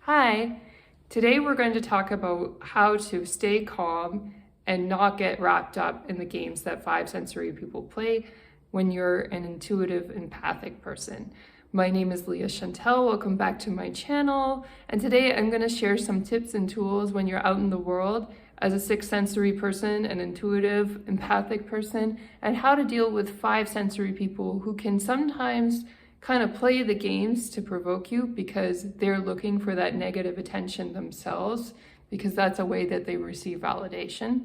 Hi, today we're going to talk about how to stay calm and not get wrapped up in the games that five sensory people play when you're an intuitive, empathic person. My name is Leah Chantel. Welcome back to my channel. And today I'm going to share some tips and tools when you're out in the world as a sixth sensory person, an intuitive, empathic person, and how to deal with five sensory people who can sometimes kind of play the games to provoke you because they're looking for that negative attention themselves, because that's a way that they receive validation.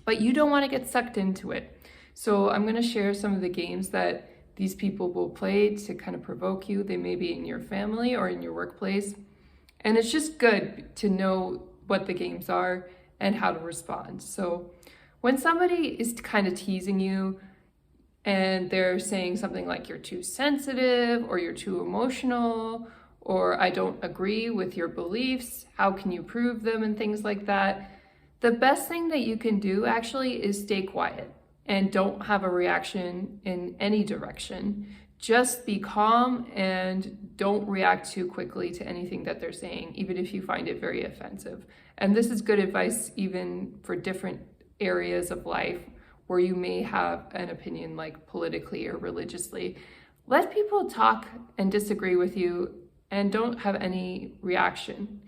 But you don't want to get sucked into it. So I'm going to share some of the games that these people will play to kind of provoke you. They may be in your family or in your workplace. And it's just good to know what the games are and how to respond. So when somebody is kind of teasing you, and they're saying something like you're too sensitive or you're too emotional or I don't agree with your beliefs, how can you prove them, and things like that. The best thing that you can do actually is stay quiet and don't have a reaction in any direction. Just be calm and don't react too quickly to anything that they're saying, even if you find it very offensive. And this is good advice even for different areas of life where you may have an opinion, like politically or religiously. Let people talk and disagree with you and don't have any reaction.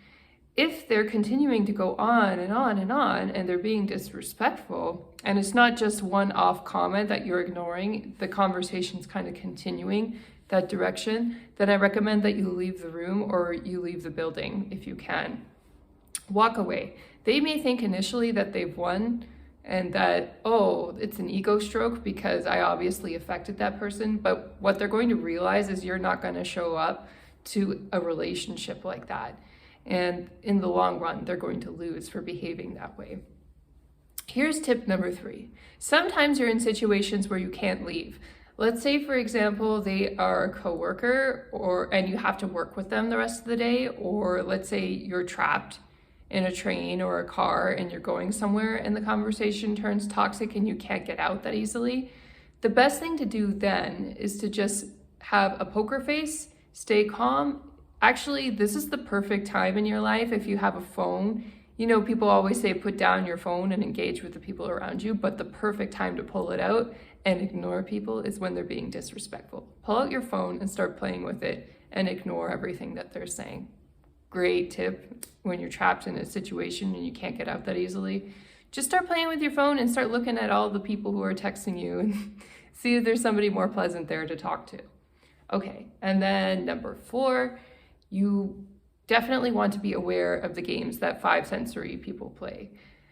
If they're continuing to go on and on and on and they're being disrespectful, and it's not just one off comment that you're ignoring, the conversation's kind of continuing that direction, then I recommend that you leave the room or you leave the building if you can. Walk away. They may think initially that they've won, and that, oh, it's an ego stroke because I obviously affected that person. But what they're going to realize is you're not going to show up to a relationship like that. And in the long run, they're going to lose for behaving that way. Here's tip number 3. Sometimes you're in situations where you can't leave. Let's say, for example, they are a coworker and you have to work with them the rest of the day, or let's say you're trapped in a train or a car and you're going somewhere and the conversation turns toxic and you can't get out that easily. The best thing to do then is to just have a poker face, stay calm. Actually, this is the perfect time in your life if you have a phone. You know, people always say put down your phone and engage with the people around you, but the perfect time to pull it out and ignore people is when they're being disrespectful. Pull out your phone and start playing with it and ignore everything that they're saying. Great tip when you're trapped in a situation and you can't get out that easily. Just start playing with your phone and start looking at all the people who are texting you and see if there's somebody more pleasant there to talk to. Okay, and then number 4, you definitely want to be aware of the games that five sensory people play.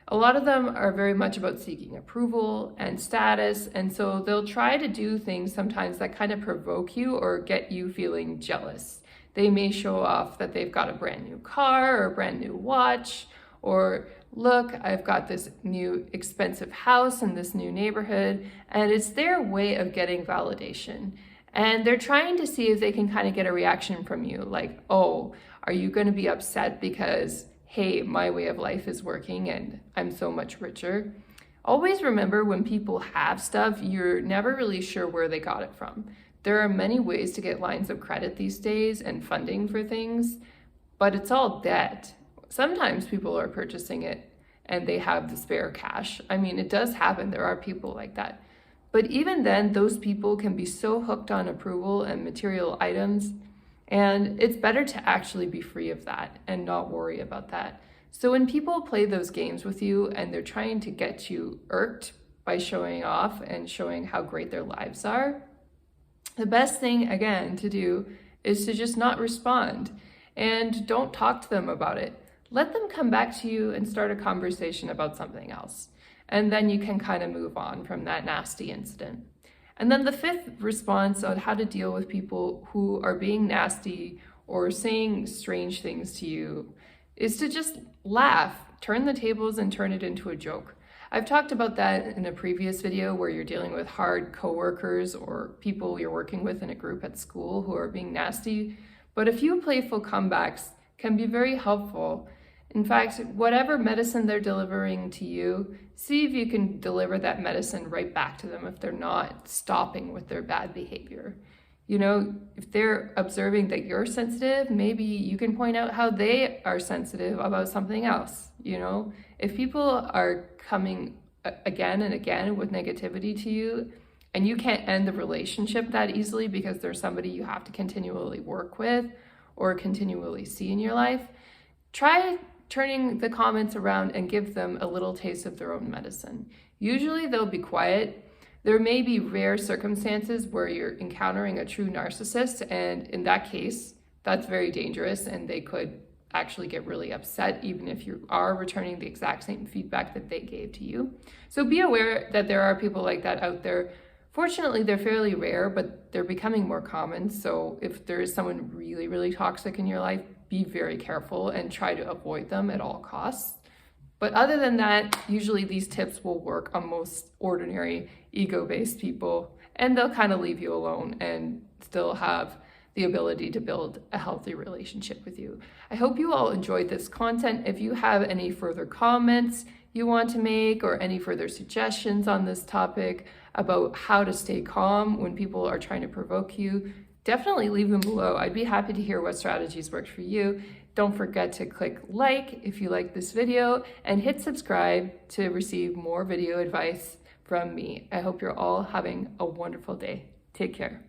A lot of them are very much about seeking approval and status, and so they'll try to do things sometimes that kind of provoke you or get you feeling jealous. They may show off that they've got a brand new car or a brand new watch, or look, I've got this new expensive house in this new neighborhood, and it's their way of getting validation. And they're trying to see if they can kind of get a reaction from you, like, oh, are you going to be upset because, hey, my way of life is working and I'm so much richer? Always remember, when people have stuff, you're never really sure where they got it from. There are many ways to get lines of credit these days and funding for things, but it's all debt. Sometimes people are purchasing it and they have the spare cash. I mean, it does happen. There are people like that. But even then, those people can be so hooked on approval and material items, and it's better to actually be free of that and not worry about that. So when people play those games with you and they're trying to get you irked by showing off and showing how great their lives are, the best thing, again, to do is to just not respond and don't talk to them about it. Let them come back to you and start a conversation about something else. And then you can kind of move on from that nasty incident. And then the 5th response on how to deal with people who are being nasty or saying strange things to you is to just laugh, turn the tables and turn it into a joke. I've talked about that in a previous video where you're dealing with hard coworkers or people you're working with in a group at school who are being nasty, but a few playful comebacks can be very helpful. In fact, whatever medicine they're delivering to you, see if you can deliver that medicine right back to them if they're not stopping with their bad behavior. You know, if they're observing that you're sensitive, maybe you can point out how they are sensitive about something else. You know, if people are coming again and again with negativity to you, and you can't end the relationship that easily because there's somebody you have to continually work with or continually see in your life, try turning the comments around and give them a little taste of their own medicine. Usually they'll be quiet. There may be rare circumstances where you're encountering a true narcissist, and in that case, that's very dangerous and they could actually get really upset even if you are returning the exact same feedback that they gave to you. So be aware that there are people like that out there. Fortunately, they're fairly rare, but they're becoming more common. So if there is someone really, really toxic in your life, be very careful and try to avoid them at all costs. But other than that, usually these tips will work on most ordinary ego-based people, and they'll kind of leave you alone and still have the ability to build a healthy relationship with you. I hope you all enjoyed this content. If you have any further comments you want to make or any further suggestions on this topic about how to stay calm when people are trying to provoke you, definitely leave them below. I'd be happy to hear what strategies worked for you. Don't forget to click like if you like this video and hit subscribe to receive more video advice from me. I hope you're all having a wonderful day. Take care.